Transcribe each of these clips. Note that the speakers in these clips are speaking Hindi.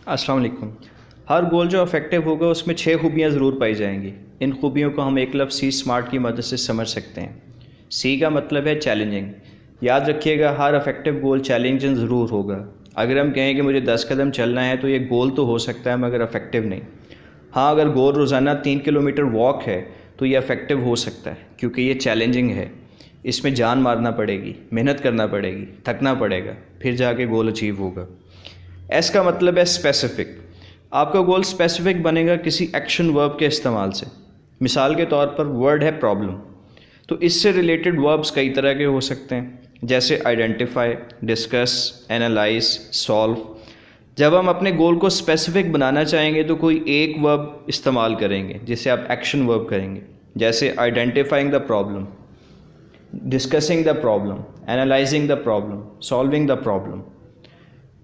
अस्सलाम वालेकुम। हर गोल जो इफ़ेक्टिव होगा उसमें 6 खूबियाँ ज़रूर पाई जाएंगी। इन खूबियों को हम एक लफ्ज़ सी स्मार्ट की मदद से समझ सकते हैं। सी का मतलब है चैलेंजिंग। याद रखिएगा, हर इफ़ेक्टिव गोल चैलेंजिंग ज़रूर होगा। अगर हम कहें कि मुझे 10 कदम चलना है तो ये गोल तो हो सकता है मगर इफ़ेक्टिव नहीं। हाँ, अगर गोल रोज़ाना 3 किलोमीटर वॉक है तो ये इफ़ेक्टिव हो सकता है क्योंकि ये चैलेंजिंग है। इसमें जान मारना पड़ेगी, मेहनत करना पड़ेगी, थकना पड़ेगा, फिर जाके गोल अचीव होगा। एस का मतलब है स्पेसिफिक। आपका गोल स्पेसिफिक बनेगा किसी एक्शन वर्ब के इस्तेमाल से। मिसाल के तौर पर वर्ड है प्रॉब्लम, तो इससे रिलेटेड वर्ब्स कई तरह के हो सकते हैं, जैसे आइडेंटिफाई, डिस्कस, एनालाइज, सॉल्व। जब हम अपने गोल को स्पेसिफिक बनाना चाहेंगे तो कोई एक वर्ब इस्तेमाल करेंगे जिसे आप एक्शन वर्ब करेंगे, जैसे identifying the problem, discussing the problem, analysing the problem, solving the problem.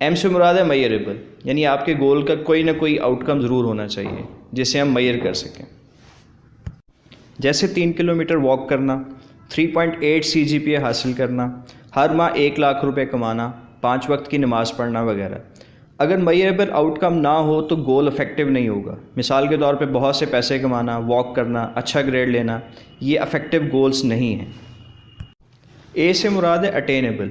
M से मुराद है मेजरेबल, यानी आपके गोल का कोई ना कोई आउटकम ज़रूर होना चाहिए जिसे हम मेजर कर सकें। जैसे 3 किलोमीटर वॉक करना, 3.8 CGPA हासिल करना, हर माह 1 लाख रुपए कमाना, 5 वक्त की नमाज़ पढ़ना वगैरह। अगर मेजरेबल आउटकम ना हो तो गोल इफ़ेक्टिव नहीं होगा। मिसाल के तौर पे बहुत से पैसे कमाना, वॉक करना, अच्छा ग्रेड लेना, ये इफ़ेक्टिव गोल्स नहीं हैं। ए से मुराद है अटेनेबल।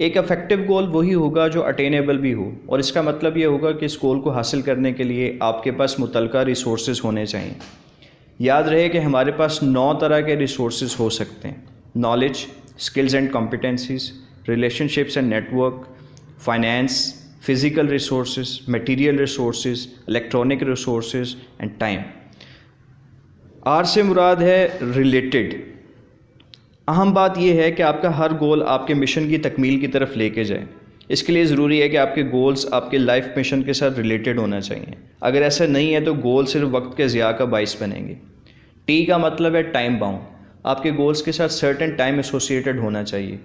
एक इफ़ेक्टिव गोल वही होगा जो अटेनेबल भी हो, और इसका मतलब ये होगा कि इस गोल को हासिल करने के लिए आपके पास मुतलका रिसोर्सेज होने चाहिए। याद रहे कि हमारे पास 9 तरह के रिसोर्सेज हो सकते हैं: knowledge, skills and competencies, relationships and network, finance, physical resources, material resources, electronic resources and time. R से मुराद है रिलेटेड। अहम बात यह है कि आपका हर गोल आपके मिशन की तकमील की तरफ लेके जाए। इसके लिए ज़रूरी है कि आपके गोल्स आपके लाइफ मिशन के साथ रिलेटेड होना चाहिए। अगर ऐसा नहीं है तो गोल सिर्फ वक्त के ज़िया का बाइस बनेंगे। टी का मतलब है टाइम बाउंड। आपके गोल्स के साथ सर्टेन टाइम एसोसिएटेड होना चाहिए।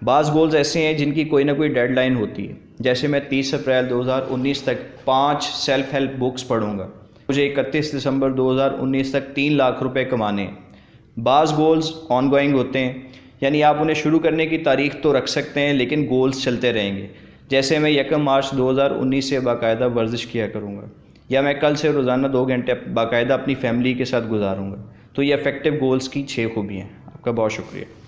बाज़ गोल्स ऐसे हैं जिनकी कोई ना कोई डेडलाइन होती है, जैसे मैं 30 अप्रैल 2019 तक 5 सेल्फ हेल्प बुक्स पढ़ूंगा, मुझे 31 दिसंबर 2019 तक 3 लाख रुपए कमाने हैं। बाज़ गोल्स ऑनगोइंग होते हैं, यानी आप उन्हें शुरू करने की तारीख तो रख सकते हैं लेकिन गोल्स चलते रहेंगे। जैसे मैं 1 मार्च 2019 से बाकायदा वर्जिश किया करूँगा, या मैं कल से रोज़ाना 2 घंटे बाकायदा अपनी फैमिली के साथ गुजारूँगा। तो ये इफ़ेक्टिव गोल्स की 6 खूबियाँ हैं। आपका बहुत शुक्रिया।